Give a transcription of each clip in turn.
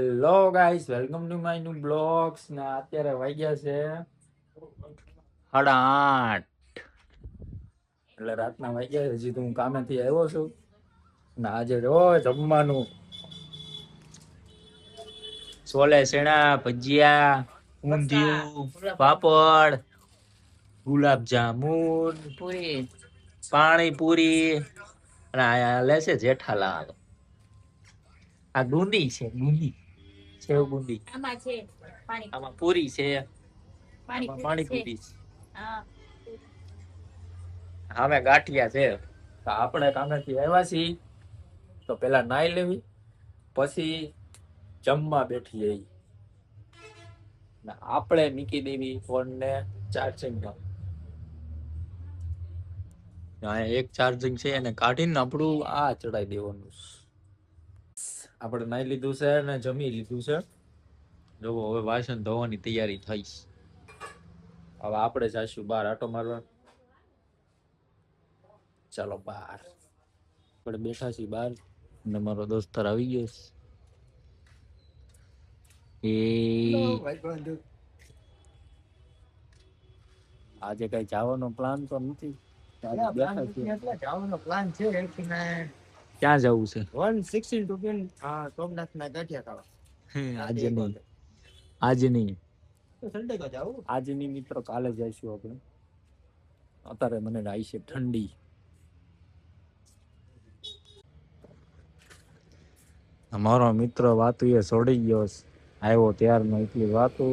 Hello guys, welcome to my new blogs. ને અત્યારે વાગ્યા છે 8:30, એટલે રાતના વાગ્યા. હજી તો હું કામેથી આવ્યો છું ને આજે જમવાનું છોલે ચણા, ભજીયા, ઊંધિયું, પાપડ, ગુલાબ જામુન, પાણીપુરી અને આ લેશે જેઠાલાલ. આ બુંદી છે, બુંદી સેવ બુંદી. આમાં પૂરી છે, પાણીપુરી છે. હવે ગાંઠિયા છે. તો આપણે કામેથી આવ્યા છીએ તો પેલા નાઈ લેવી, પછી જમવા બેઠી જઈ. આપણે મૂકી દેવી ફોન ને ચાર્જિંગમાં. એક ચાર્જિંગ છે એને કાઢીને આપણું આ ચડાવી દેવાનું. આપણે નાઈ લીધું છે ને જમી લીધું છે. જો હવે વાસણ ધોવાની તૈયારી થઈ. હવે આપણે જઈશું બહાર આટો મારવા. ચાલો બહાર. આપણે બેઠા છીએ બહાર અને મારો દોસ્તાર આવી ગયો છે. આજે કઈ જવાનો પ્લાન તો નથી. જવાનો પ્લાન છે. ક્યાં જવું છે? 162 સોમનાથ ના ગાંઠિયા ખાવા. આજે નહીં આજે નહીં મિત્રો, કાલે જઈશું આપણે. અત્યારે મને આવી છે ઠંડી. અમારો મિત્ર વાતું એ છોડી ગયો, આવ્યો ત્યારનો એટલી વાતો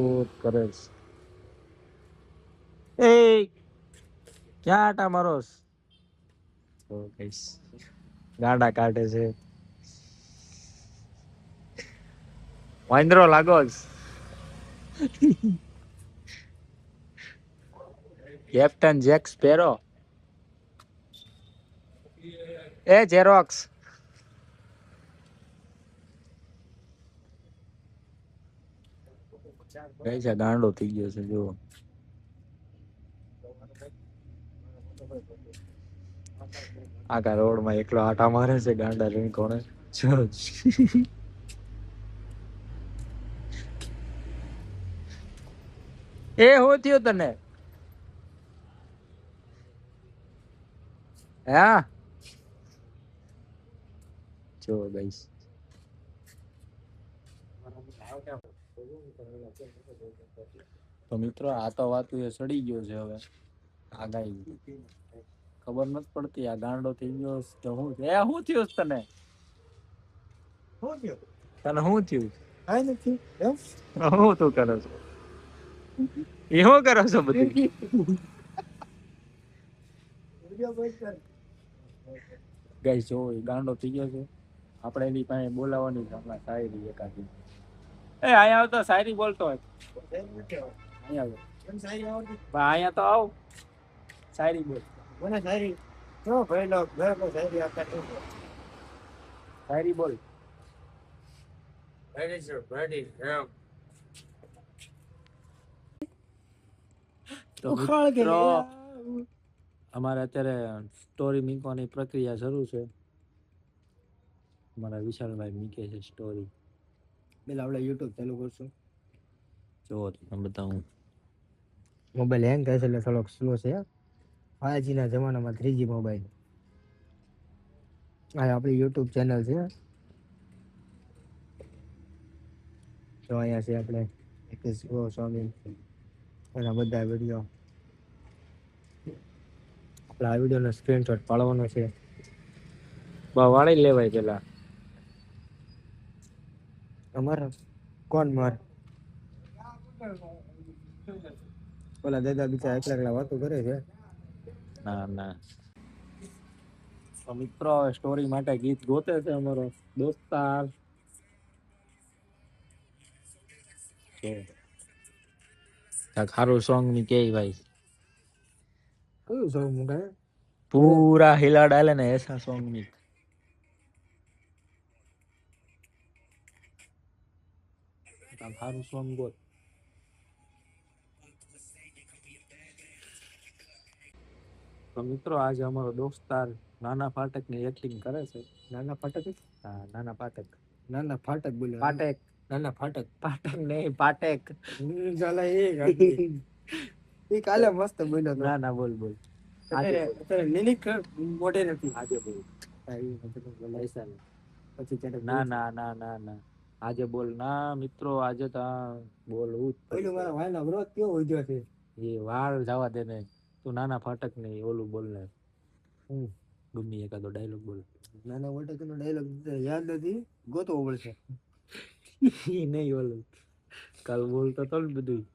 કરે છે. એ ક્યાં આટા મારોસ? ગાંડા કાઢે છે. વાંદરો લાગો. Captain Jack Sparrow. એ જેરોક્સ. કઈ છે ગાંડો થઈ ગયો છે જો. આખા રોડ માં એકલો આટા મારે છે ગાંડા લઈને. કોણે એ હું થયું તને? હા જો ગાઈસ, તો મિત્રો આ તો વાતું એ સડી ગયો છે. હવે આગાહી ખબર નથી પડતી. આ ગાંડો થઈ ગયો તો હું શું થયું તને? તને શું થયું? કઈ નથી. હું તું કરો છો? એ શું કરો છો બધું? ગાઈસ જો ગાંડો થઈ ગયો છે. આપણે એની પાસે બોલાવવાની હમણાં શાયરી એકાદી. એ અહીંયા આવતો શાયરી બોલતો હોય. અહીંયા તો આવ શાયરી બોલ. મને શાયરી જો ભાઈ લો ઘર કો શાયરી આપતા તો શાયરી બોલ. Ready sir ready. તો મિત્રો અમારે અત્યારે સ્ટોરી મૂકવાની પ્રક્રિયા શરૂ છે. અમારા વિશાલભાઈ મૂકે છે સ્ટોરી. પેલા આપણે યુટ્યુબ ચાલુ કરશું. જો તમને બતાવું. મોબાઈલ હેંગ થાય છે એટલે થોડોક સ્લો છે. 5G ના જમાનામાં 3G મોબાઈલ. આ આપણી યુટ્યુબ ચેનલ છે. તો અહીંયા છે આપણે સ્વામી એના બધા વિડીયો. આપણે આ વિડીયોનો સ્ક્રીનશોટ પાડવાનો છે. વાળી લેવાય પેલા. અમારા કોણ માર ઓલા દાદા બિચારા એકલા વાતો કરે છે. ના ના, મિત્રો સ્ટોરી માટે ગીત ગોતે છે અમારો દોસ્તાર. ખારું સોંગ ની કે ભાઈ કયું સોંગ મુકાય? પૂરા હિલા ડાલે ને એસા સોંગ ની. ખારું સોંગ ગોત. તો મિત્રો આજે અમારો દોસ્તાર નાના ફાટક ની એક્ટિંગ કરે છે. નાના ફાટક? હા નાના ફાટક. નાના ફાટક બોલે. ફાટક નાના ફાટક ફાટક નહીં પાટેક ચાલે એ કાલે મસ્ત બોલ્યો ના ના બોલ બોલ અત્યારે લીલી મોઢે નથી આજે બોલ પછી ના ના ના ના ના આજે બોલ ના મિત્રો આજે તો બોલવું જ પેલું મારા ભાઈનો વિરોધ કેવો ઉજ્યો છે એ વાળ જવા દે ને તું નાના ફાટક નહીં ઓલું બોલ ને ગમે એકાદો ડાયલોગ બોલ નાના ફાટક નો ડાયલોગ યાદ નથી ગોતવો પડશે એ નહીં ઓલું કાલ બોલતો તો ને બધું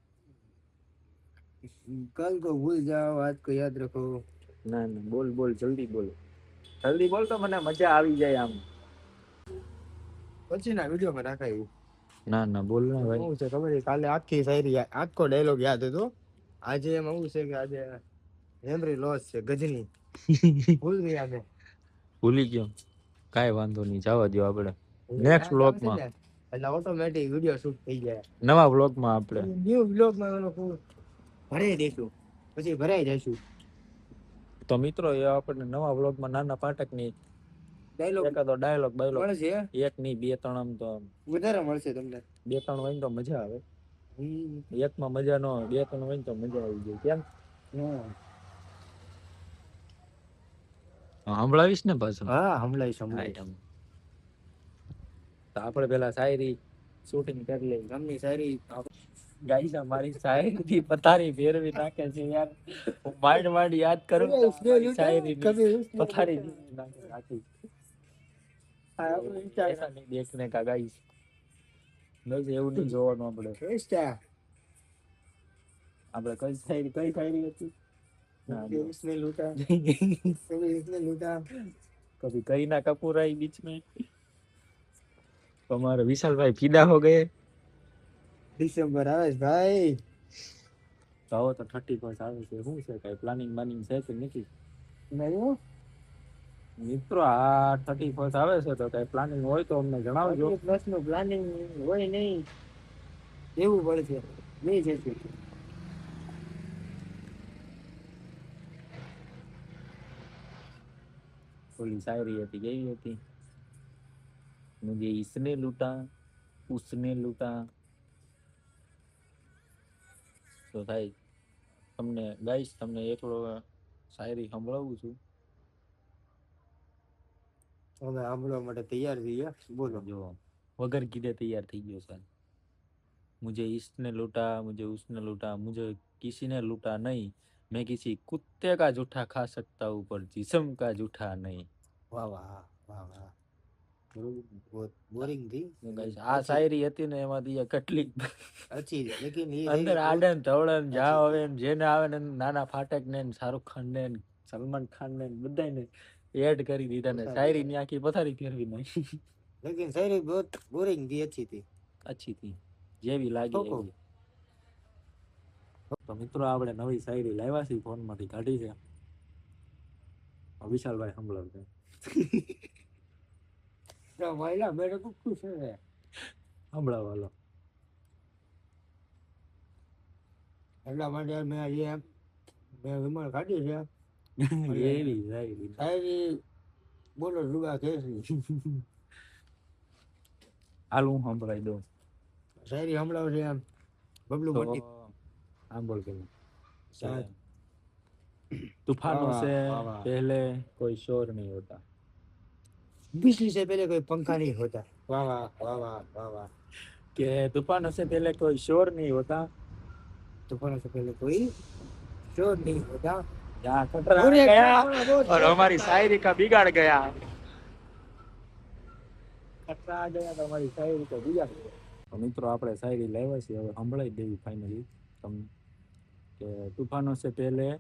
कल को भूल जाओ आज को याद रखो ના ના બોલ બોલ જલ્દી બોલ તો મને મજા આવી જાય આમ પછી ના વિડિયો માં રાખાયું ના ના બોલ ને ભાઈ શું છે ખબર છે કાલે આખી શાયરી આખો ડાયલોગ યાદ હતો આજે એમ એવું છે કે આજે મેમરી લોસ છે ગજની ભૂલી ગયો કાઈ વાંધો નહીં જવા દો આપણે નેક્સ્ટ વ્લોગ માં એટલે ઓટોમેટિક વિડિયો શૂટ થઈ જાય નવા વ્લોગ માં આપણે ન્યુ વ્લોગ માં ભરાઈ દઈશું પછી ભરાઈ જઈશું તો મિત્રો એ આપણને નવા વ્લોગ માં નાના પાઠક ની ડાયલોગ એકાદો ડાયલોગ મળશે એક ની બે ત્રણ આમ તો વધારે મળશે તમને બે ત્રણ હોય તો મજા આવે એક માં મજા ન આવે બે ત્રણ હોય તો મજા આવી જાય કેમ સંભળાવીશ ને પાછું હા સંભળાવીશ તો આપણે પેલા શાયરી શૂટિંગ કરી લઈએ ગમની શાયરી ગાઈસ મારી શાયરી થી પથારી ફેરવી નાખે છે યાર હું માંડ યાદ કરું શાયરી પથારી નાખી ऐसा नहीं देखने का गाइस બસ એવું નહીં જોવાનું આપણે કઈ શાયરી હતી इसने लूटा कभी करीना कपूर आई बीच में हमारे विशाल भाई फीदा हो गए ડિસેમ્બર આવે ભાઈ તો આવો તો 31 આવે છે શું છે કઈ પ્લાનિંગ છે કે નથી નહીં મિત્રો આ 31 આવે છે તો કઈ પ્લાનિંગ હોય તો અમને જણાવજો પ્લસ નું પ્લાનિંગ હોય નહીં એવું પડશે નહીં છે ઓલી શાયરી હતી કેવી હતી मुझे इसने लूटा उसने लूटा તો થાય તમને ગાઈસ તમને એકલો શાયરી સંભળાવું છું અમે સાંભળવા માટે તૈયાર છીએ બોલો જો વગર કીધે તૈયાર થઈ ગયો સર मुझे इसने लूटा मुझे उसने लूटा मुझे किसी ने लूटा नहीं मैं किसी कुत्ते का जूठा खा सकता हूँ पर जिस्म का जूठा नहीं वाह वाह वाह वाह બોરિંગ થી આ શાયરી હતી ને એમાંથી કેટલી અચ્છી લેકિન અંદર આડન ધવળન જા આવે જેને આવે ને નાના ફાટક ને શાહરુખ ખાન ને સલમાન ખાન ને બધાને એડ કરી દીધા ને શાયરી ની આખી પથારી ફેરવી નાખી લેકિન શાયરી બહુ બોરિંગ થી અચ્છી થી જેવી લાગે એવી તો મિત્રો આપણે નવી શાયરી લાવ્યા છે ફોન માંથી કાઢી છે વિશાલભાઈ સંભળાવશે મહિલા મેરે કો ખુશ હે સંભળાવવાનો એટલા માટે મેં વિમાન કાઢી છે એવી શાયરી બોલો રૂગા કેસરી હાલ હું સંભળાવી દઉં શાયરી સંભળાવશે એમ બબલુ મોટી આમ બોલ કે तूफानों से पहले कोई शोर नहीं होता बिजली से पहले कोई पंखा नहीं होता वाह वाह वाह वाह वाह वाह कि तूफानों से पहले कोई शोर नहीं होता तूफानों से पहले कोई शोर नहीं होता यहाँ खतरा गया और हमारी शायरी का बिगाड़ गया खतरा आ गया तो हमारी शायरी का बिगाड़ गया तो મિત્રો આપણે શાયરી લાવ્યા છે હવે સંભળાઈ દેવી ફાઇનલી તમને કે तूफानों से पहले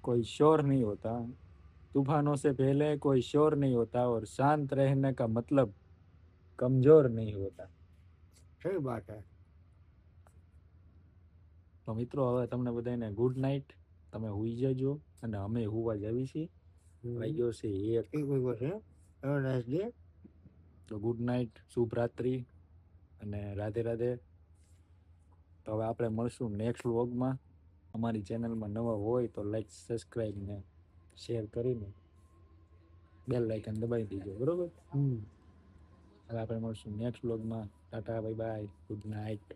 कोई शोर नहीं होता तूफानों से पहले कोई शोर नहीं होता और शांत रहने का मतलब कमजोर नहीं होता सही बात है તો મિત્રો હવે તમને બધાને ગુડ નાઇટ તમે હુઈ જજો અને અમે હુવા જાવી છીએ વાગ્યો છે તો ગુડ નાઇટ શુભ રાત્રિ અને રાધે રાધે તો હવે આપણે મળશું નેક્સ્ટ વ્લોગમાં અમારી ચેનલમાં નવા હોય તો લાઈક સબસ્ક્રાઈબ ને શેર કરીને બેલ આઇકન દબાવી દેજો બરોબર હવે આપણે મળશું નેક્સ્ટ વ્લોગમાં. Tata bye bye, good night.